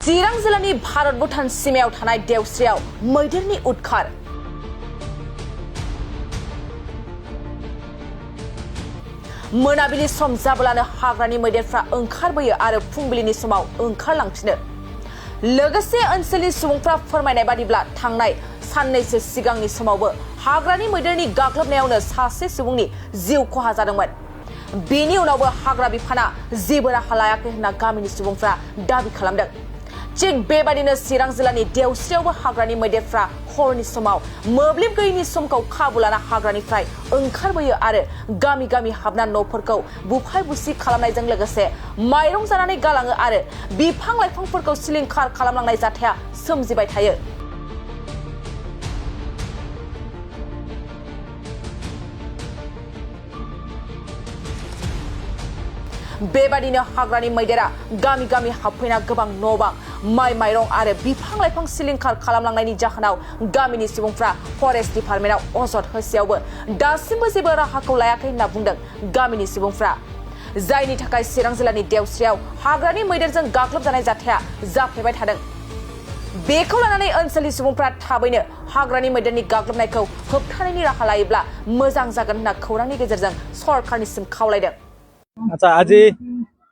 चिरां जिल्लानि भारत भुटान सीमायाव थानाय देवस्रियाव मैदेरनि उदखार। मोनाबिलि सम जाब्लानो हाग्रानि मैदेरफ्रा ओंखारबोयो आरो फुंबिलिनि समाव ओंखारलांफिनो। लोगोसे ओनसोलनि सुबुंफ्रा फोरमायनाय बादिब्ला थांनाय साननैसो सिगांनि समावबो हाग्रानि मैदेरनि गाग्लोबनायावनो सासे सुबुंनि जिउ खहा जादोंमोन। बेनि उनावबो हाग्रा बिफाना जेबो राहा लायाखै होनना गामिनि सुबुंफ्रा दाबि खालामदों। थिग बेबादिनो चिरां जिल्लानि देवस्रियावबो हाग्रानि मैदेरफ्रा हरनि समाव मोब्लिब गैयैनि समखौ खाबु लाना हाग्रानिफ्राय ओंखारबोयो आरो गामि गामि हाबना न'फोरखौ बुफाय बुसि खालामनायजों लोगोसे माइरं जानानै गालाङो आरो बिफां लाइफांफोरखौ सिलिंखार खालामलांनाय जाथाया सोमजिबाय थायो। बेबादिनो हाग्रानि मैदेरा गामि गामि हाबफैना गोबां न' बां माइ माइरं आरो बिफां लाइफां सिलिंखार खालामलांनायनि जाहोनाव गामिनि सुबुंफ्रा फरेस्ट डिपार्टमेन्टआव अजद होसेयावबो दासिमबो जेबो राहाखौ लायाखै होनना बुंदों गामिनि सुबुंफ्रा। जायनि थाखाय चिरां जिल्लानि देवस्रियाव हाग्रानि मैदेरजों गाग्लोबजानाय जाथाया जाफ्लेबाय थादों। बेखौ लानानै ओनसोलनि सुबुंफ्रा थाबैनो हाग्रानि मैदेरनि गाग्लोबनायखौ होबथानायनि राहा लायोब्ला मोजां जागोन होनना खौरांनि गेजेरजों सरकारनिसिम खावलायदों। আচ্ছা, আজি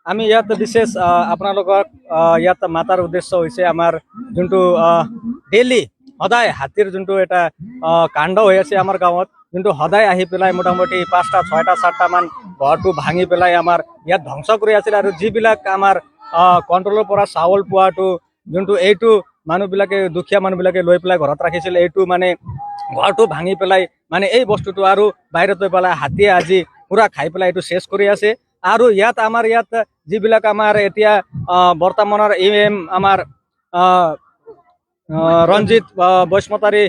আমি ইয়াত বিশেষ আপোনালোকক ইয়াত মাতাৰ উদ্দেশ্য হৈছে আমাৰ যোনটো ডেইলি সদায় হাতীৰ যোনটো এটা কাণ্ড হৈ আছে আমাৰ গাঁৱত, যোনটো সদায় আহি পেলাই মোটামুটি 5টা 6টা 7টা মান ঘৰটো ভাঙি পেলাই আমাৰ ইয়াত ধ্বংস কৰি আছিল। আৰু যিবিলাক আমাৰ কণ্ট্ৰলৰ পৰা চাউল পোৱাটো যোনটো এইটো মানুহবিলাকে দুখীয়া মানুহবিলাকে লৈ পেলাই ঘৰত ৰাখিছিল, এইটো মানে ঘৰটো ভাঙি পেলাই মানে এই বস্তুটো আৰু বাহিৰত লৈ পেলাই হাতীয়ে আজি পুৰা খাই পেলাই এইটো চেছ কৰি আছে। আৰু ইয়াত আমাৰ ইয়াত যিবিলাক আমাৰ এতিয়া বৰ্তমানৰ EM আমাৰ ৰঞ্জিত বৈষ্ণতাৰী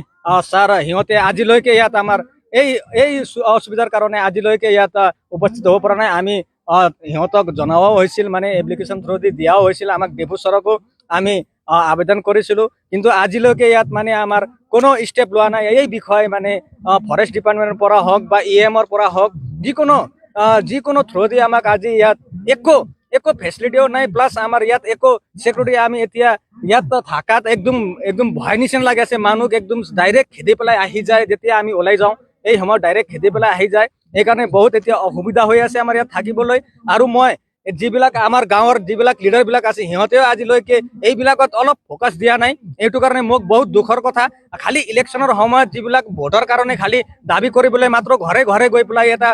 ছাৰ, সিহঁতে আজিলৈকে ইয়াত আমাৰ এই অসুবিধাৰ কাৰণে আজিলৈকে ইয়াত উপস্থিত হ'ব পৰা নাই। আমি সিহঁতক জনাও হৈছিল, মানে এপ্লিকেশ্যন থ্ৰু দি দিয়াও হৈছিল, আমাক ডিপু ছাৰকো আমি আবেদন কৰিছিলোঁ, কিন্তু আজিলৈকে ইয়াত মানে আমাৰ কোনো ষ্টেপ লোৱা নাই এই বিষয়ে। মানে ফৰেষ্ট ডিপাৰ্টমেণ্টৰ পৰা হওক বা EMৰ পৰা হওক যিকোনো থ্ৰু দি আমাক আজি ইয়াত একো ফেচিলিটিও নাই, প্লাছ আমাৰ ইয়াত একো চিকিউৰিটি। আমি এতিয়া ইয়াত থাকাত একদম ভয় নিচিনা লাগি আছে। মানুহ একদম ডাইৰেক্ট খেদি পেলাই আহি যায়, যেতিয়া আমি ওলাই যাওঁ এই সময়ত ডাইৰেক্ট খেদি পেলাই আহি যায়। সেইকাৰণে বহুত এতিয়া অসুবিধা হৈ আছে আমাৰ ইয়াত থাকিবলৈ। আৰু মই যিবিলাক আমাৰ গাঁৱৰ যিবিলাক লিডাৰবিলাক আছে, সিহঁতেও আজিলৈকে এইবিলাকত অলপ ফ'কাছ দিয়া নাই। এইটো কাৰণে মোক বহুত দুখৰ কথা। খালি ইলেকশ্যনৰ সময়ত যিবিলাক ভোটৰ কাৰণে খালি দাবী কৰিবলৈ মাত্ৰ ঘৰে ঘৰে গৈ পেলাই এটা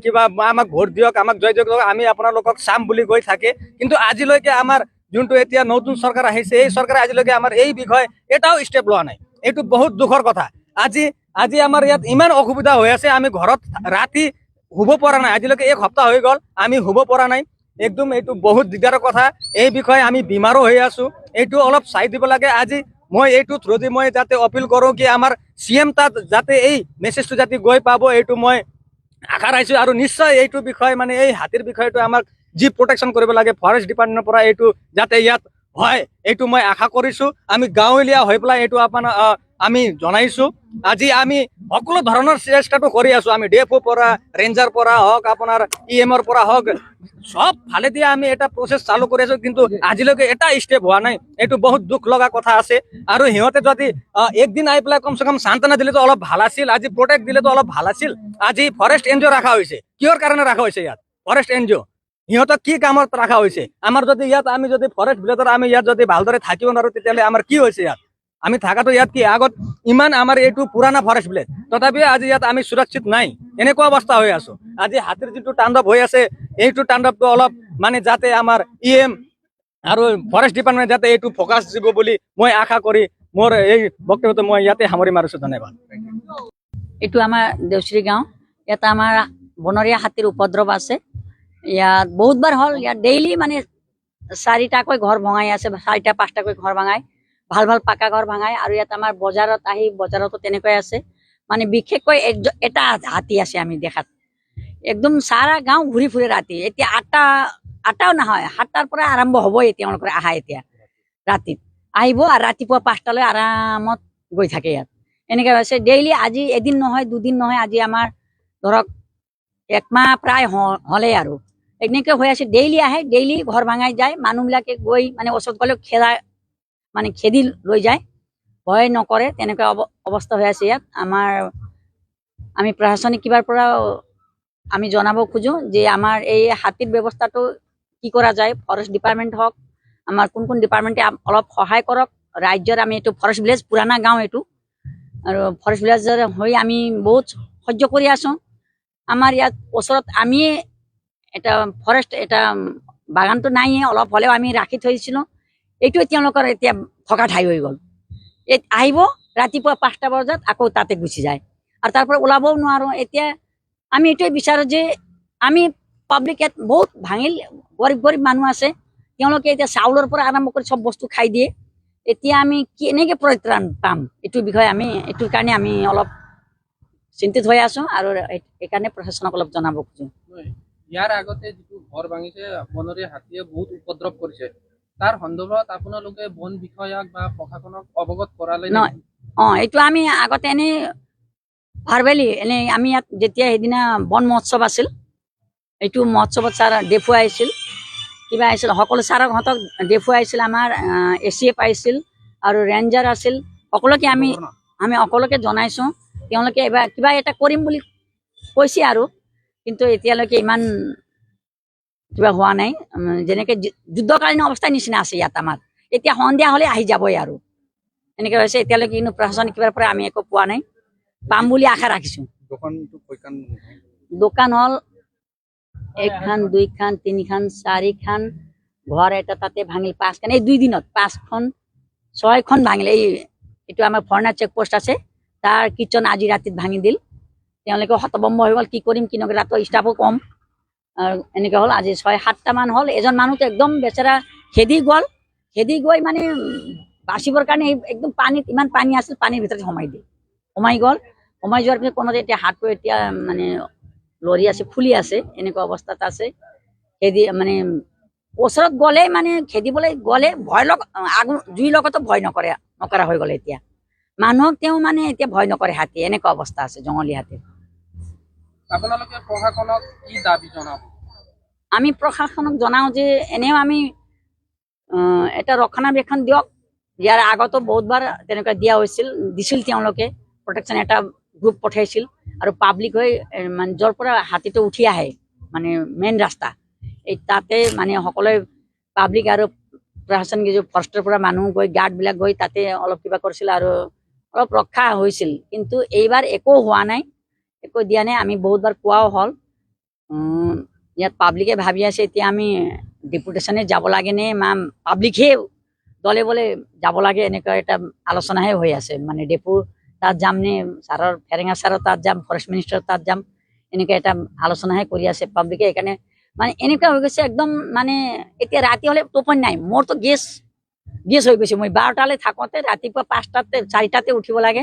কিবা আমাক ভোট দিয়ক, আমাক জয় দিয়ক, আমি আপোনালোকক চাম বুলি গৈ থাকে। কিন্তু আজিলৈকে আমাৰ যোনটো এতিয়া নতুন চৰকাৰ আহিছে, এই চৰকাৰে আজিলৈকে আমাৰ এই বিষয়ে এটাও ষ্টেপ লোৱা নাই। এইটো বহুত দুখৰ কথা। আজি আমাৰ ইয়াত ইমান অসুবিধা হৈ আছে, আমি ঘৰত ৰাতি শুব পৰা নাই। আজিলৈকে 1 সপ্তাহ হৈ গ'ল আমি শুব পৰা নাই। একদম এইটো বহুত দিগদাৰৰ কথা। এই বিষয়ে আমি বেমাৰো হৈ আছো, এইটো অলপ চাই দিব লাগে। আজি মই এইটো থ্ৰু দি মই যাতে অপিল কৰোঁ কি আমাৰ CM তাত যাতে এই মেছেজটো যাতে গৈ পাব, এইটো মই আশা ৰাখিছোঁ। আৰু নিশ্চয় এইটো বিষয় মানে এই হাতীৰ বিষয়টো আমাক যি প্ৰটেকশ্যন কৰিব লাগে ফৰেষ্ট ডিপাৰ্টমেণ্টৰ পৰা, এইটো যাতে ইয়াত হয় এইটো মই আশা কৰিছোঁ। আমি গাঁৱলীয়া হৈ পেলাই এইটো আমি জনাইছোঁ। আজি আমি সকলো ধৰণৰ চেষ্টাটো কৰি আছোঁ। আমি DFO পৰা ৰেঞ্জাৰ পৰা হওক, আপোনাৰ EMৰ পৰা হওক, সব ফালে দিয়ে আমি এটা প্ৰচেছ চালু কৰি আছোঁ, কিন্তু আজিলৈকে এটা ষ্টেপ হোৱা নাই। এইটো বহুত দুখ লগা কথা আছে। আৰু সিহঁতে যদি একদিন আহি পেলাই কমচে কম সান্তনা দিলেতো অলপ ভাল আছিল, আজি প্ৰটেক্ট দিলেতো অলপ ভাল আছিল। আজি ফৰেষ্ট NGO ৰখা হৈছে, কিহৰ কাৰণে ৰখা হৈছে ইয়াত ফৰেষ্ট NGO? সিহঁতক কি কামত ৰখা হৈছে? আমাৰ যদি ইয়াত আমি যদি ফৰেষ্ট ভিলেজৰ আমি ইয়াত যদি ভালদৰে থাকিব নোৱাৰো, তেতিয়াহ'লে আমাৰ কি হৈছে ইয়াত? আমি থাকাটো ইয়াত কি আগত ইমান আমাৰ এইটো পুৰাণা ফৰেষ্ট ভিলেজ, তথাপিও আজি ইয়াত আমি সুৰক্ষিত নাই, এনেকুৱা অৱস্থা হৈ আছো। আজি হাতীৰ যিটো তাণ্ডৱ হৈ আছে, এইটো তাণ্ডৱটো অলপ মানে যাতে আমাৰ EM আৰু ফৰেষ্ট ডিপাৰ্টমেণ্ট যাতে এইটো ফ'কাছ দিব বুলি মই আশা কৰি মোৰ এই বক্তব্যটো মই ইয়াতে সামৰি মাৰিছোঁ। ধন্যবাদ। এইটো আমাৰ দেউশ্ৰী গাঁও। ইয়াত আমাৰ বনৰীয়া হাতীৰ উপদ্ৰৱ আছে। ইয়াত বহুতবাৰ হ'ল, ইয়াত ডেইলি মানে 4টাকৈ ঘৰ ভঙাই আছে, 4টা 5টাকৈ ঘৰ ভাঙাই, ভাল ভাল পাকা ঘৰ ভাঙাই। আৰু ইয়াত আমাৰ বজাৰত আহি বজাৰতো তেনেকৈ আছে। মানে বিশেষকৈ এটা হাতী আছে আমি দেখাত, একদম সাৰা গাঁও ঘূৰি ফুৰে ৰাতি। এতিয়া 8টাও নহয়, 7টাৰ পৰা আৰম্ভ হ'বই তেওঁলোকৰ আহা। এতিয়া ৰাতিত আহিব আৰু ৰাতিপুৱা 5টালৈ আৰামত গৈ থাকে। ইয়াত এনেকৈ হৈছে ডেইলি। আজি এদিন নহয়, 2 দিন নহয়, আজি আমাৰ ধৰক 1 মাহ প্ৰায় হ'লেই আৰু এনেকৈ হৈ আছে। ডেইলি আহে, ডেইলি ঘৰ ভাঙাই যায়। মানুহবিলাকে গৈ মানে ওচৰত গ'লেও মানে খেদি লৈ যায়, ভয় নকৰে, তেনেকুৱা অৱস্থা হৈ আছে ইয়াত। আমি প্ৰশাসনিক কিবাৰ পৰা আমি জনাব খোজো যে আমাৰ এই হাতীৰ ব্যৱস্থাটো কি কৰা যায়। ফৰেষ্ট ডিপাৰ্টমেণ্ট হওক, আমাৰ কোন কোন ডিপাৰ্টমেণ্টে অলপ সহায় কৰক। ৰাজ্যৰ আমি এইটো ফৰেষ্ট ভিলেজ, পুৰাণা গাঁও এইটো, আৰু ফৰেষ্ট ভিলেজৰ হৈ আমি বহুত সহ্য কৰি আছো। আমাৰ ইয়াত ওচৰত আমি এটা ফৰেষ্ট এটা বাগানটো নাইয়ে, অলপ হ'লেও আমি ৰাখি থৈছিলোঁ। এইটোৱে তেওঁলোকৰ এতিয়া থকা ঠাই হৈ গ'ল। আহিব ৰাতিপুৱা 5টা বজাত আকৌ তাতে গুচি যায়, আৰু তাৰ পৰা ওলাবও নোৱাৰোঁ। এতিয়া আমি এইটোৱে বিচাৰোঁ যে আমি পাব্লিক ইয়াত বহুত ভাঙিল, গৰীব গৰীব মানুহ আছে, তেওঁলোকে এতিয়া চাউলৰ পৰা আৰম্ভ কৰি চব বস্তু খাই দিয়ে। এতিয়া আমি কেনেকৈ পৰিত্ৰাণ পাম, এইটোৰ বিষয়ে এইটোৰ কাৰণে আমি অলপ চিন্তিত হৈ আছো, আৰু এইকাৰণে প্ৰশাসনক অলপ জনাব খোজো। ইয়াৰ আগতে যিটো ঘৰ ভাঙিছে, বনৰীয়া হাতীয়ে বহুত উপদ্ৰৱ কৰিছে, তাৰ সন্দৰ্ভত আপোনালোকে বন বিষয়াক বা প্ৰশাসনক অৱগত কৰালে নহয়, এইটো আমি আগতে এনেই ভাৰ্বেলি এনেই আমি ইয়াত যেতিয়া সেইদিনা বন মহোৎসৱ আছিল, এইটো মহোৎসৱত ছাৰ ডেফু আহিছিল, কিবা আহিছিল, সকলো ছাৰক সিহঁতক ডেফু আহিছিল, আমাৰ ACF আহিছিল আৰু ৰেঞ্জাৰ আছিল, সকলোকে আমি সকলোকে জনাইছোঁ। তেওঁলোকে এবাৰ কিবা এটা কৰিম বুলি কৈছে, আৰু কিন্তু এতিয়ালৈকে ইমান কিবা হোৱা নাই। যেনেকৈ যুদ্ধকালীন অৱস্থাৰ নিচিনা আছে ইয়াত আমাৰ। এতিয়া সন্ধিয়া হ'লে আহি যাবই, আৰু এনেকৈ হৈছে। এতিয়ালৈকে কিন্তু প্ৰশাসনিক কিবাৰ পৰা আমি একো পোৱা নাই, পাম বুলি আশা ৰাখিছোঁ। দোকান হ'ল 1খন 2খন 3খন 4খন, ঘৰ এটা তাতে ভাঙিল 5খন, এই 2 দিনত 5খন 6খন ভাঙিল। এইটো আমাৰ ফৰেনাৰ চেকপোষ্ট আছে, তাৰ কিটচেন আজি ৰাতিত ভাঙি দিল। তেওঁলোকে হতভম্ব হৈ গ'ল, কি কৰিম কি নকৰিম, ৰাতিৰ ষ্টাফো কম, আৰু এনেকৈ হ'ল। আজি 6-7টা মান হ'ল। এজন মানুহটো একদম বেচেৰা খেদি গৈ মানে বাচিবৰ কাৰণে একদম পানীত, ইমান পানী আছিল, পানীৰ ভিতৰত সোমাই গ'ল। সোমাই যোৱাৰ পিছত কোনোতে এতিয়া হাতটো এতিয়া মানে লৰি আছে, ফুলি আছে, এনেকুৱা অৱস্থাত আছে। খেদি মানে ওচৰত গ'লে মানে খেদিবলৈ গ'লে জুইৰ লগতো ভয় নকৰা হৈ গ'লে। এতিয়া মানুহক তেওঁ মানে এতিয়া ভয় নকৰে হাতী, এনেকুৱা অৱস্থা আছে জংগলী হাতী। আপোনালোকে প্ৰশাসনক কি দাবী জনাব? আমি প্ৰশাসনক জনাওঁ যে এনেও আমি এটা ৰক্ষণাবেক্ষণ দিয়ক। ইয়াৰ আগতো বহুতবাৰ তেনেকুৱা দিছিল, তেওঁলোকে প্ৰটেকশ্যন এটা গ্ৰুপ পঠাইছিল, আৰু পাব্লিক হৈ মানে য'ৰ পৰা হাতীটো উঠি আহে, মানে মেইন ৰাস্তা, এই তাতে মানে সকলোৱে পাব্লিক আৰু প্ৰশাসন ফৰেষ্টৰ পৰা মানুহ গৈ, গাৰ্ডবিলাক গৈ তাতে অলপ কিবা কৰিছিল, আৰু অলপ ৰক্ষা হৈছিল। কিন্তু এইবাৰ একো হোৱা নাই, একো দিয়া নাই। আমি বহুতবাৰ কোৱাও হ'ল। ইয়াত পাব্লিকে ভাবি আছে এতিয়া আমি ডেপুটেশ্যনে যাব লাগে নে, পাব্লিকহে দলে বলে যাব লাগে, এনেকুৱা এটা আলোচনাহে হৈ আছে। মানে ডেপু তাত যাম নে, ছাৰৰ ফেৰেঙা ছাৰৰ তাত যাম, ফৰেষ্ট মিনিষ্টাৰৰ তাত যাম, এনেকুৱা এটা আলোচনাহে কৰি আছে পাব্লিকে। সেইকাৰণে মানে এনেকুৱা হৈ গৈছে একদম, মানে এতিয়া ৰাতি হ'লে টোপনি নাই। মোৰতো গেছ হৈ গৈছে। মই 12টালৈ থাকোঁতে ৰাতিপুৱা 5টাতে 4টাতে উঠিব লাগে,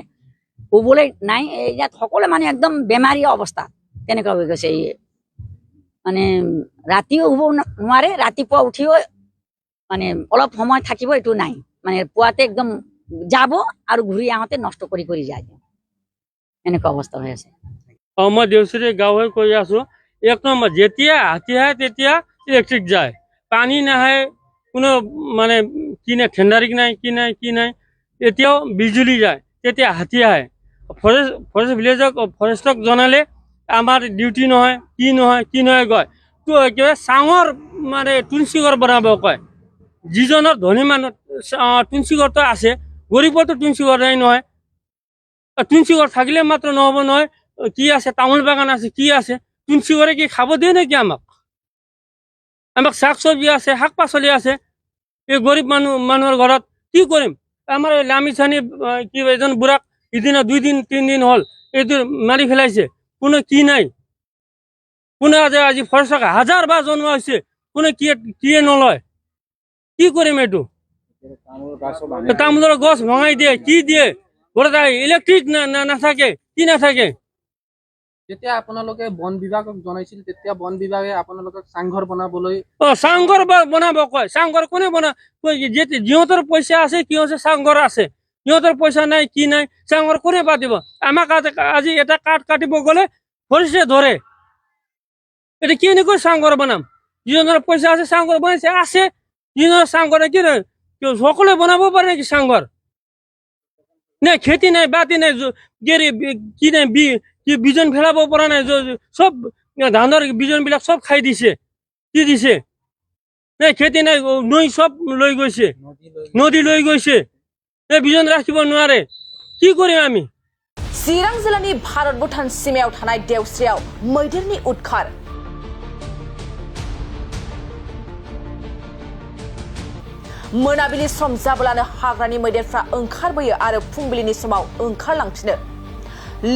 শুবলৈ নাই। ইয়াত সকলোৱে মানে একদম বেমাৰী অৱস্থা, তেনেকুৱা হৈ গৈছে। মানে ৰাতিও শুব নোৱাৰে, ৰাতিপুৱা উঠিও মানে অলপ সময় থাকিব, এইটো নাই। মানে পুৱাতে একদম যাব, আৰু ঘূৰি আহোঁতে নষ্ট কৰি যায়, এনেকুৱা অৱস্থা হৈ আছে। মই দেউচুৰী গাঁও হৈ কৈ আছো। 1 নম্বৰ, যেতিয়া হাতী আহে তেতিয়া ইলেক্ট্ৰিক যায়, পানী নাহে, কোনো মানে কি নাই, ঠেণ্ডাৰিক নাই, কি নাই। এতিয়াও বিজুলী যায়, তেতিয়া হাতী আহে। ফৰেষ্ট ভিলেজক, ফৰেষ্টক জনালে আমাৰ ডিউটি নহয়, কি নহয় কয়। তো একেবাৰে চাঙৰ মানে তুলসী ঘৰ বনাব কয়। যিজনৰ ধনী মানুহ তুলসী ঘৰটো আছে, গৰীবতো তুলসী ঘৰ নাই নহয়। তুলসী ঘৰ থাকিলে মাত্ৰ নহ'ব নহয়, কি আছে, তামোল বাগান আছে, কি আছে, তুলসী ঘৰে কি খাব দিয়ে নেকি আমাক? শাক চব্জি আছে, শাক পাচলি আছে, এই গৰীব মানুহৰ ঘৰত কি কৰিম? আমাৰ লামি চানি কি এজন বুঢ়াক সিদিনা 2 দিন 3 দিন হ'ল এইটো মাৰি পেলাইছে, কোনো কি নাই। কোনে আজি ফৰেষ্টক 1000 বাৰ জনোৱা হৈছে, কোনে কিয়ে নলয়। কি কৰিম এইটো? তামোলৰ গছ ভঙাই দিয়ে, কি দিয়ে, ঘৰত ইলেক্ট্ৰিক নাথাকে, কি নাথাকে। যেতিয়া আপোনালোকে বন বিভাগক জনাইছিল, তেতিয়া বন বিভাগে আপোনালোকক চাংঘৰ বনাবলৈ চাংঘৰ বনাব কয়। চাংঘৰ কোনে যিহঁতৰ পইচা আছে, কি হৈছে চাংঘৰ আছে, সিহঁতৰ পইচা নাই, কি নাই, চাংঘৰ কোনে পাতিব? আমাক আজি এটা কাঠ কাটিব গ'লে ফৰেষ্টে ধৰে। এতিয়া কেনেকৈ চাংঘৰ বনাম? যিজনৰ পইচা আছে চাংঘৰ বনাইছে, আছে। যিজনৰ চাংঘৰে কি সকলে বনাব পাৰে নেকি চাংঘৰ? নাই খেতি নাই বাতি নাই কি নাই কি বিজন ফেলাব পৰা নাই, চব ধানৰ বিজন বিলাক চব খাই দিছে, কি দিছে? নাই খেতি নাই, নৈ চব লৈ গৈছে, নদী লৈ গৈছে, বিজন ৰাখিব নোৱাৰে, কি কৰিম আমি? चिरां जिल्लानि भारत भुटान सीमायाव थानाय देवस्रियाव मैदेरनि उदखार। मोनाबिलि सम जाब्लानो हाग्रानि मैदेरफ्रा ओंखारबोयो आरो फुंबिलिनि समाव ओंखारलांफिनो।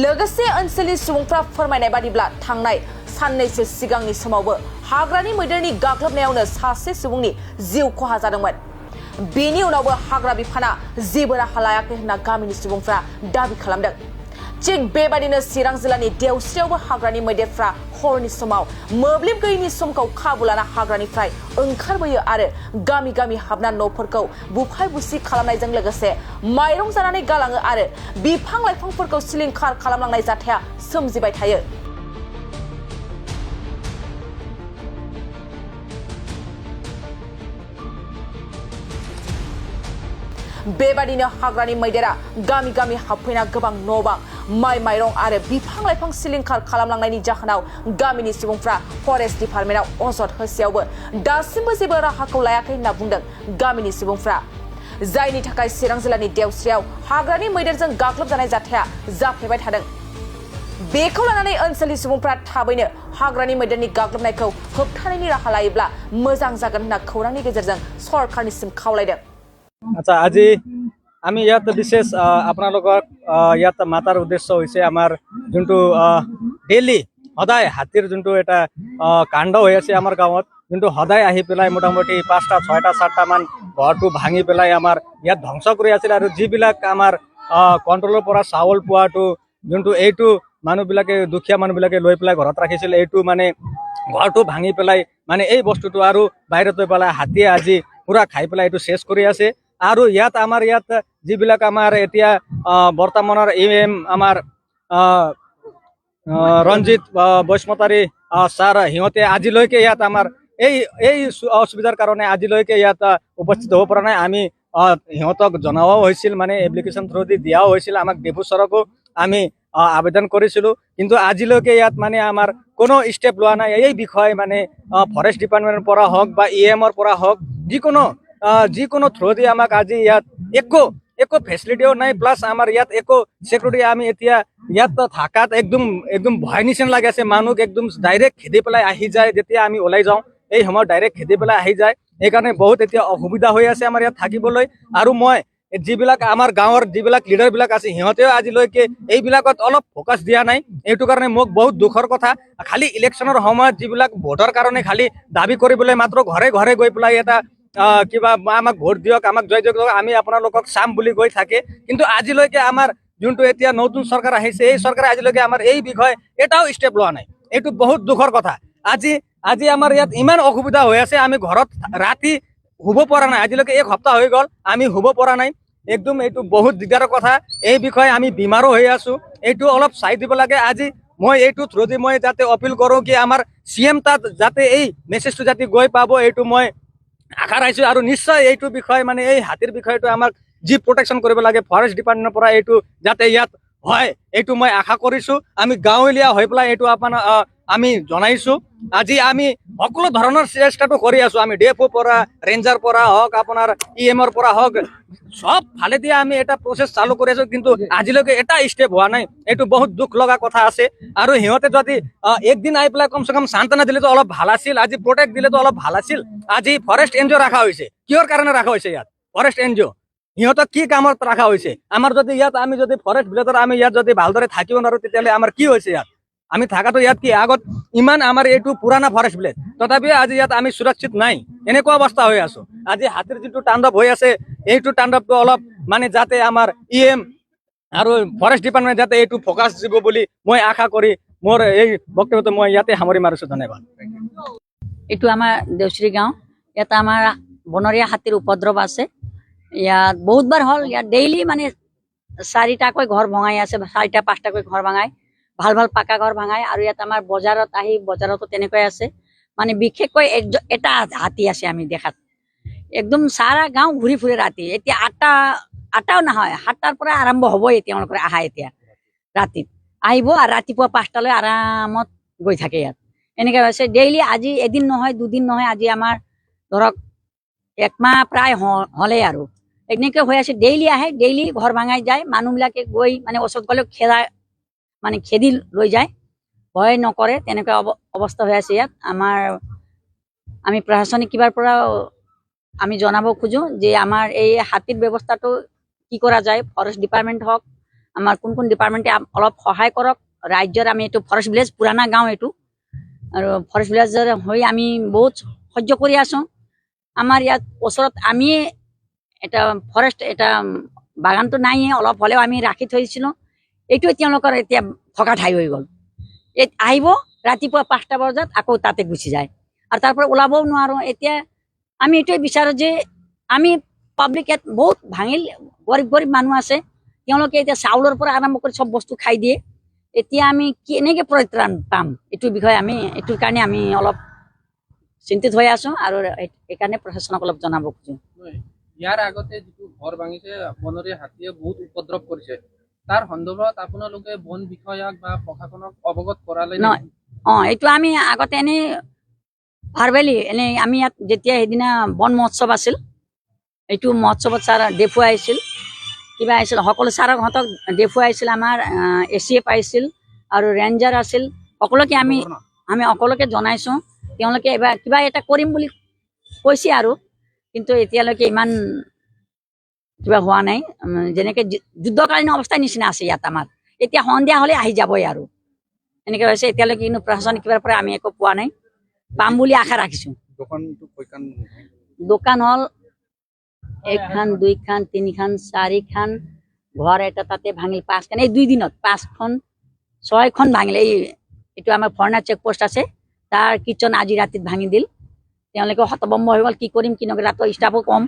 लोगोसे ओनसोलनि सुबुंफ्रा फोरमायनाय बादिब्ला थांनाय साननैसो सिगांनि समावबो हाग्रानि मैदेरनि गाग्लोबनायावनो सासे सुबुंनि जिउ खहा जादोंमोन। बेनि उनावबो हाग्रा बिफाना जेबो राहा लायाखै होनना गामिनि सुबुंफ्रा दाबि खालामदों। थिग बेबादिनो चिरां जिल्लानि देवस्रियावबो हाग्रानि मैदेरफ्रा हरनि समाव मोब्लिब गैयैनि समखौ खाबु लाना हाग्रानिफ्राय ओंखारबोयो आरो गामि गामि हाबना न'फोरखौ बुफाय बुसि खालामनायजों लोगोसे माइरं जानानै गालाङो आरो बिफां लाइफांफोरखौ सिलिंखार खालामलांनाय जाथाया सोमजिबाय थायो। बेबादिनो हाग्रानि मैदेरा गामि गामि हाबफैना गोबां न' बां माइ माइरं आरो बिफां लाइफां सिलिंखार खालामलांनायनि जाहोनाव गामिनि सुबुंफ्रा फरेस्ट डिपार्टमेन्टआव अजद होसेयावबो दासिमबो जेबो राहाखौ लायाखै होनना बुंदों गामिनि सुबुंफ्रा। जायनि थाखाय चिरां जिल्लानि देवस्रियाव हाग्रानि मैदेरजों गाग्लोबजानाय जाथाया जाफ्लेबाय थादों। बेखौ लानानै ओनसोलनि सुबुंफ्रा थाबैनो हाग्रानि मैदेरनि गाग्लोबनायखौ होबथानायनि राहा लायोब्ला मोजां जागोन होनना खौरांनि गेजेरजों सरकारनिसिम खावलायदों। আচ্ছা, আজি আমি ইয়াত বিশেষ আপোনালোকক ইয়াত মাতাৰ উদ্দেশ্য হৈছে আমাৰ যোনটো ডেইলি সদায় হাতীৰ যোনটো এটা কাণ্ড হৈ আছে আমাৰ গাঁৱত, যোনটো সদায় আহি পেলাই মোটামুটি 5টা 6টা 7টা মান ঘৰটো ভাঙি পেলাই আমাৰ ইয়াত ধ্বংস কৰি আছিল। আৰু যিবিলাক আমাৰ কণ্ট্ৰলৰ পৰা চাউল পোৱাটো যোনটো এইটো মানুহবিলাকে দুখীয়া মানুহবিলাকে লৈ পেলাই ঘৰত ৰাখিছিল, এইটো মানে ঘৰটো ভাঙি পেলাই মানে এই বস্তুটো আৰু বাহিৰত লৈ পেলাই হাতীয়ে আজি পুৰা খাই পেলাই এইটো চেছ কৰি আছে। আৰু ইয়াত আমাৰ ইয়াত যিবিলাক আমাৰ এতিয়া বৰ্তমানৰ EM আমাৰ ৰঞ্জিত বৈষ্ণতাৰী ছাৰ, সিহঁতে আজিলৈকে ইয়াত আমাৰ এই অসুবিধাৰ কাৰণে আজিলৈকে ইয়াত উপস্থিত হ'ব পৰা নাই। আমি সিহঁতক জনোৱাও হৈছিল, মানে এপ্লিকেশ্যন থ্ৰু দি দিয়াও হৈছিল, আমাক ডিপু ছাৰকো আমি আবেদন কৰিছিলোঁ, কিন্তু আজিলৈকে ইয়াত মানে আমাৰ কোনো ষ্টেপ লোৱা নাই এই বিষয়ে। মানে ফৰেষ্ট ডিপাৰ্টমেণ্টৰ পৰা হওক বা EMৰ পৰা হওক যিকোনো থ্ৰু দি আমাক আজি ইয়াত একো ফেচিলিটিও নাই, প্লাছ আমাৰ ইয়াত একো সিকিউৰিটি। আমি এতিয়া ইয়াত থাকাত একদম ভয় নিচিনা লাগি আছে। মানুহ একদম ডাইৰেক্ট খেদি পেলাই আহি যায়, যেতিয়া আমি ওলাই যাওঁ এই সময়ত ডাইৰেক্ট খেদি পেলাই আহি যায়। সেইকাৰণে বহুত এতিয়া অসুবিধা হৈ আছে আমাৰ ইয়াত থাকিবলৈ। আৰু মই যিবিলাক আমাৰ গাঁৱৰ যিবিলাক লিডাৰবিলাক আছে, সিহঁতেও আজিলৈকে এইবিলাকত অলপ ফ'কাছ দিয়া নাই। এইটো কাৰণে মোক বহুত দুখৰ কথা। খালি ইলেকশ্যনৰ সময়ত যিবিলাক ভোটৰ কাৰণে খালি দাবী কৰিবলৈ মাত্ৰ ঘৰে ঘৰে গৈ পেলাই এটা কিবা আমাক ভোট দিয়ক, আমাক জয় দিয়ক, আমি আপোনালোকক চাম বুলি গৈ থাকে। কিন্তু আজিলৈকে আমাৰ যোনটো এতিয়া নতুন চৰকাৰ আহিছে, এই চৰকাৰে আজিলৈকে আমাৰ এই বিষয়ে এটাও ষ্টেপ লোৱা নাই। এইটো বহুত দুখৰ কথা। আজি আমাৰ ইয়াত ইমান অসুবিধা হৈ আছে, আমি ঘৰত ৰাতি শুব পৰা নাই। আজিলৈকে 1 সপ্তাহ হৈ গ'ল আমি শুব পৰা নাই। একদম এইটো বহুত দিগদাৰৰ কথা। এই বিষয়ে আমি বিমাৰো হৈ আছো, এইটো অলপ চাই দিব লাগে। আজি মই এইটো থ্ৰু দি মই যাতে অপিল কৰোঁ কি আমাৰ CM তাত যাতে এই মেছেজটো যাতে গৈ পাব, এইটো মই আশা ৰাখিছোঁ। আৰু নিশ্চয় এইটো বিষয়ে মানে এই হাতীৰ বিষয়টো আমাক যি প্ৰটেকশ্যন কৰিব লাগে ফৰেষ্ট ডিপাৰ্টমেণ্টৰ পৰা, এইটো যাতে ইয়াত হয় এইটো মই আশা কৰিছোঁ। আমি গাঁৱলীয়া হৈ পেলাই এইটো আমি জনাইছোঁ। আজি আমি সকলো ধৰণৰ চেষ্টাটো কৰি আছোঁ। আমি DFO পৰা ৰেঞ্জাৰ পৰা হওক, আপোনাৰ EMৰ পৰা হওক, সব ফালে দিয়ে আমি এটা প্ৰচেছ চালু কৰি আছোঁ, কিন্তু আজিলৈকে এটা ষ্টেপ হোৱা নাই। এইটো বহুত দুখ লগা কথা আছে। আৰু সিহঁতে যদি একদিন আহি পেলাই কমচে কম সান্ত্বনা দিলেতো অলপ ভাল আছিল, আজি প্ৰটেক্ট দিলেতো অলপ ভাল আছিল। আজি ফৰেষ্ট NGO ৰখা হৈছে, কিহৰ কাৰণে ৰখা হৈছে? ইয়াত ফৰেষ্ট NGO সিহঁতক কি কামত ৰখা হৈছে? আমাৰ যদি ইয়াত আমি যদি ফৰেষ্ট ভিলেজৰ আমি ইয়াত যদি ভালদৰে থাকিব নোৱাৰো, তেতিয়াহ'লে আমাৰ কি হৈছে? ইয়াত আমি থাকাটো ইয়াত কি আগত ইমান আমাৰ এইটো পুৰাণা ফৰেষ্ট ভিলেজ, তথাপিও আজি ইয়াত আমি সুৰক্ষিত নাই, এনেকুৱা অৱস্থা হৈ আছো। আজি হাতীৰ যিটো তাণ্ডৱ হৈ আছে, এইটো তাণ্ডৱটো অলপ মানে যাতে আমাৰ EM আৰু ফৰেষ্ট ডিপাৰ্টমেণ্ট যাতে এইটো ফ'কাছ দিব বুলি মই আশা কৰি মোৰ এই বক্তব্যটো মই ইয়াতে সামৰি মাৰিছোঁ। ধন্যবাদ। এইটো আমাৰ দেউশ্ৰী গাঁও, ইয়াত আমাৰ বনৰীয়া হাতীৰ উপদ্ৰৱ আছে। ইয়াত বহুতবাৰ হ'ল, ইয়াত ডেইলি মানে 4টাকৈ ঘৰ ভঙাই আছে, 4টা 5টাকৈ ঘৰ ভাঙাই, ভাল ভাল পাকা ঘৰ ভাঙাই। আৰু ইয়াত আমাৰ বজাৰতো তেনেকৈ আছে। মানে বিশেষকৈ এটা হাতী আছে আমি দেখাত, একদম সারা গাঁও ঘূৰি ফুৰে ৰাতি। এতিয়া আঠটাও নহয়, 7টাৰ পৰা আৰম্ভ হ'বই তেওঁলোকৰ আহা। এতিয়া ৰাতিত আহিব আৰু ৰাতিপুৱা 5টালৈ আৰামত গৈ থাকে ইয়াত। এনেকে হৈছে ডেইলি। আজি এদিন নহয়, দুদিন নহয়, আজি আমাৰ ধৰক 1 মাহ প্ৰায় হ'লেই আৰু এনেকে হৈ আছে। ডেইলি আহে, ডেইলি ঘৰ ভাঙাই যায়। মানুহবিলাকে গৈ মানে ওচৰত গ'লেও খেদি লৈ যায়, ভয় নকৰে। তেনেকুৱা অৱস্থা হৈ আছে ইয়াত। আমি প্ৰশাসনিক কিবাৰ পৰা আমি জনাব খোজো যে আমাৰ এই হাতীৰ ব্যৱস্থাটো কি কৰা যায়। ফৰেষ্ট ডিপাৰ্টমেণ্ট হওক, আমাৰ কোন কোন ডিপাৰ্টমেণ্টে অলপ সহায় কৰক। ৰাজ্যৰ আমি এইটো ফৰেষ্ট ভিলেজ, পুৰাণা গাঁও এইটো, আৰু ফৰেষ্ট ভিলেজৰ হৈ আমি বহুত সহ্য কৰি আছো। আমাৰ ইয়াত ওচৰত আমি এটা ফৰেষ্ট এটা বাগানটো নাইয়ে, অলপ হ'লেও আমি ৰাখি থৈছিলোঁ। এইটোৱে তেওঁলোকৰ এতিয়া থকা ঠাই হৈ গ'ল। আহিব ৰাতিপুৱা 5টা বজাত আকৌ তাতে গুচি যায় আৰু তাৰ পৰা ওলাবও নোৱাৰো। এতিয়া আমি এইটোৱে বিচাৰো যে আমি পাব্লিক ইয়াত বহুত ভাঙিল, গৰীব মানুহ আছে, তেওঁলোকে এতিয়া চাউলৰ পৰা আৰম্ভ কৰি চব বস্তু খাই দিয়ে। এতিয়া আমি কেনেকে পৰিত্ৰাণ পাম, এইটোৰ বিষয়ে এইটোৰ কাৰণে আমি অলপ চিন্তিত হৈ আছো আৰু এইকাৰণে প্ৰশাসনক অলপ জনাব খোজো। ইয়াৰ আগতে যিটো ঘৰ ভাঙিছে, বনৰীয়া হাতীয়ে বহুত উপদ্ৰৱ কৰিছে, তাৰ সন্দৰ্ভত আপোনালোকে বন বিষয়াক বা প্ৰশাসনক অৱগত কৰালে নহয়? এইটো আমি আগতে এনেই ভাৰ্বেলি এনেই আমি ইয়াত যেতিয়া সেইদিনা বন মহোৎসৱ আছিল, এইটো মহোৎসৱত ছাৰ দেখুৱাই আহিছিল, কিবা আহিছিল, সকলো ছাৰহঁতক দেখুৱাই আহিছিল। আমাৰ ACF আহিছিল আৰু ৰেঞ্জাৰ আছিল, সকলোকে আমি সকলোকে জনাইছো। তেওঁলোকে এবাৰ কিবা এটা কৰিম বুলি কৈছে আৰু, কিন্তু এতিয়ালৈকে ইমান কিবা হোৱা নাই। যেনেকে যুদ্ধকালীন অৱস্থাৰ নিচিনা আছে ইয়াত আমাৰ। এতিয়া সন্ধিয়া হ'লে আহি যাবই আৰু এনেকে হৈছে। এতিয়ালৈকে কিন্তু প্ৰশাসনিক কিবাৰ পৰা আমি একো পোৱা নাই, পাম বুলি আশা ৰাখিছো। দোকান হ'ল 1খন, 2খন, 3খন, 4খন, ঘৰ এটা তাতে ভাঙিল 5খন। এই 2 দিনত 5খন, 6খন ভাঙিল। এইটো আমাৰ ফৰেনাৰ চেকপোষ্ট আছে, তাৰ কিটচেন আজি ৰাতিত ভাঙি দিল। তেওঁলোকে হতভম্ব হৈ গ'ল, কি কৰিম কি নকৰিম, ৰাতিৰ ষ্টাফো কম।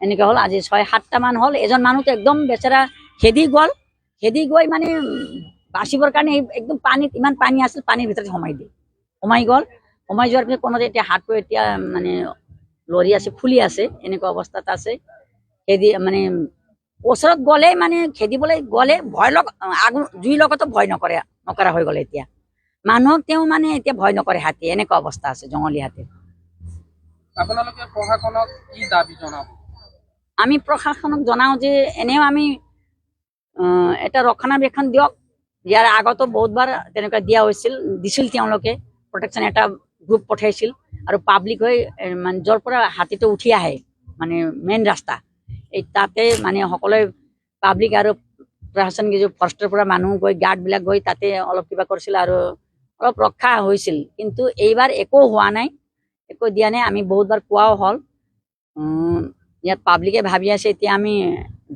এনেকে হ'ল আজি 6-7টা মান হ'ল। এজন মানুহতো একদম বেচেৰা খেদি গৈ মানে বাচিবৰ কাৰণে একদম পানীত, ইমান পানী আছিল, পানীৰ ভিতৰত সোমাই গ'ল। সোমাই যোৱাৰ পিছত কোনোমতে এতিয়া হাতটো এতিয়া মানে লৰি আছে, ফুলি আছে, এনেকুৱা অৱস্থাত আছে। মানে ওচৰত গ'লে মানে খেদিবলৈ গ'লে জুইৰ লগতো ভয় নকৰা হৈ গ'ল। এতিয়া মানুহক তেওঁ মানে এতিয়া ভয় নকৰে হাতী, এনেকুৱা অৱস্থা আছে জংগলী হাতীৰ। আপোনালোকে প্ৰশাসনক কি দাবী জনাব? আমি প্ৰশাসনক জনাও যে এনেও আমি এটা ৰক্ষণাবেক্ষণ দিয়ক। ইয়াৰ আগতো বহুতবাৰ তেনেকুৱা দিছিল তেওঁলোকে। প্ৰটেকশ্যন এটা গ্ৰুপ পঠাইছিল আৰু পাব্লিক হৈ মানে য'ৰ পৰা হাতীটো উঠি আহে, মানে মেইন ৰাস্তা, এই তাতে মানে সকলোৱে পাব্লিক আৰু প্ৰশাসনিক ফৰেষ্টৰ পৰা মানুহ গৈ, গাৰ্ডবিলাক গৈ তাতে অলপ কিবা কৰিছিল আৰু অলপ ৰক্ষা হৈছিল। কিন্তু এইবাৰ একো হোৱা নাই, একো দিয়া নাই। আমি বহুতবাৰ কোৱাও হ'ল। ইয়াত পাব্লিকে ভাবি আছে এতিয়া আমি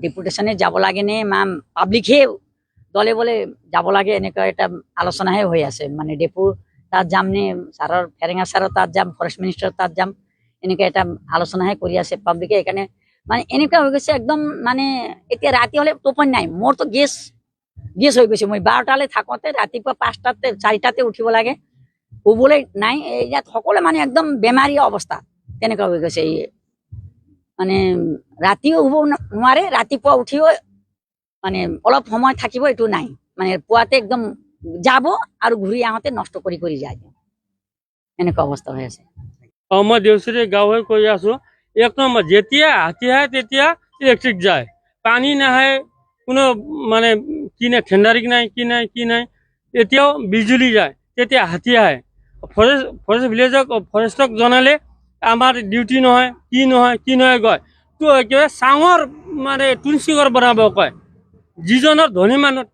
ডেপুটেশ্যনে যাব লাগে নে, পাব্লিকহে দলে বলে যাব লাগে, এনেকুৱা এটা আলোচনাহে হৈ আছে। মানে ডেপু তাত যাম নে, ফেৰেঙা ছাৰৰ তাত যাম, ফৰেষ্ট মিনিষ্টাৰৰ তাত যাম, এনেকুৱা এটা আলোচনাহে কৰি আছে পাব্লিকে। সেইকাৰণে মানে এনেকুৱা হৈ গৈছে একদম, মানে এতিয়া ৰাতি হ'লে টোপনি নাই। মোৰতো গেছ হৈ গৈছে। মই 12টালৈ থাকোঁতে ৰাতিপুৱা 5টাতে 4টাতে উঠিব লাগে, শুবলৈ নাই। ইয়াত সকলোৱে মানে একদম বেমাৰী অৱস্থা, তেনেকুৱা হৈ গৈছে। মানে ৰাতিও শুব নোৱাৰে, ৰাতিপুৱা উঠিও মানে অলপ সময় থাকিব, এইটো নাই। মানে পুৱাতে একদম যাব আৰু ঘূৰি আহোঁতে নষ্ট কৰি যায়, এনেকুৱা অৱস্থা হৈ আছে। মই দেউচিৰি গাঁও হৈ কৈ আছো, একদম যেতিয়া হাতী আহে তেতিয়া ইলেক্ট্ৰিক যায়, পানী নাহে, কোনো মানে ঠেণ্ডাৰিক নাই, কি নাই। এতিয়াও বিজুলী যায়, তেতিয়া হাতী আহে। ফৰেষ্ট ভিলেজক, ফৰেষ্টক জনালে আমাৰ ডিউটি নহয়, কি নহয় কয়। তো একেবাৰে চাঙৰ মানে তুলসী ঘৰ বনাব কয়। যিজনৰ ধনী মানুহ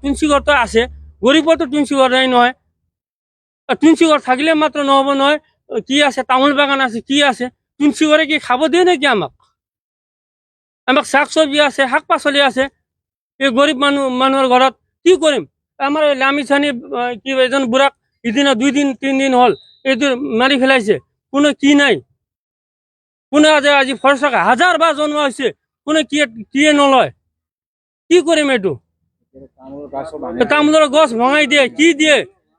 তুলসী ঘৰটো আছে, গৰীবতো তুলসী ঘৰ নাই নহয়। তুলসী ঘৰ থাকিলে মাত্ৰ নহ'ব নহয়, কি আছে, তামোল বাগান আছে, কি আছে, তুলসী ঘৰে কি খাব দিয়ে নেকি আমাক? শাক চব্জি আছে, শাক পাচলি আছে। এই গৰীব মানুহৰ ঘৰত কি কৰিম? আমাৰ লামি চানি কি এজন বুঢ়াক ইদিনা 2 দিন 3 দিন হ'ল এইটো মাৰি পেলাইছে, কোনো কি নাই। কোনে আজি ফৰেষ্টক 1000 বাৰ জনোৱা হৈছে, কোনে কিয়ে নলয়। কি কৰিম এইটো? তামোলৰ গছ ভঙাই দিয়ে, কি দিয়ে?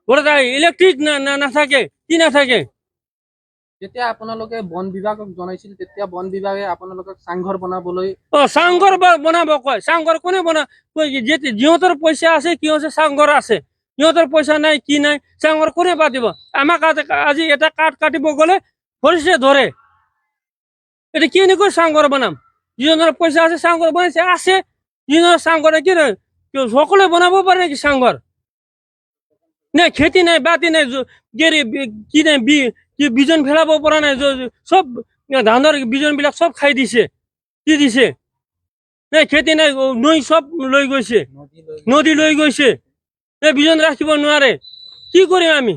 ঘৰত ইলেক্ট্ৰিক নাথাকে, কি নাথাকে। যেতিয়া আপোনালোকে বন বিভাগক জনাইছিল তেতিয়া বন বিভাগে আপোনালোকক চাংঘৰ বনাবলৈ চাংঘৰ বনাব কয়। চাংঘৰ কোনে যিহঁতৰ পইচা আছে কি হৈছে চাংঘৰ আছে, সিহঁতৰ পইচা নাই কি নাই চাংঘৰ কোনে পাতিব। আমাক আজি এটা কাঠ কাটিব গ'লে ফৰেষ্টে ধৰে। এটা কেনেকৈ চাংঘৰ বনাম? যিজনৰ পইচা আছে চাংঘৰ বনাইছে আছে, যিজনৰ চাংঘৰ কি সকলোৱে বনাব পাৰে নেকি চাংঘৰ? নাই খেতি নাই বাতি নাই কি নাই কি বিজন ফেলাব পৰা নাই, চব ধানৰ বিজন বিলাক চব খাই দিছে, কি দিছে নাই খেতি নাই, নৈ চব লৈ গৈছে, নদী লৈ গৈছে, বিজন ৰাখিব নোৱাৰে। কি কৰিম আমি?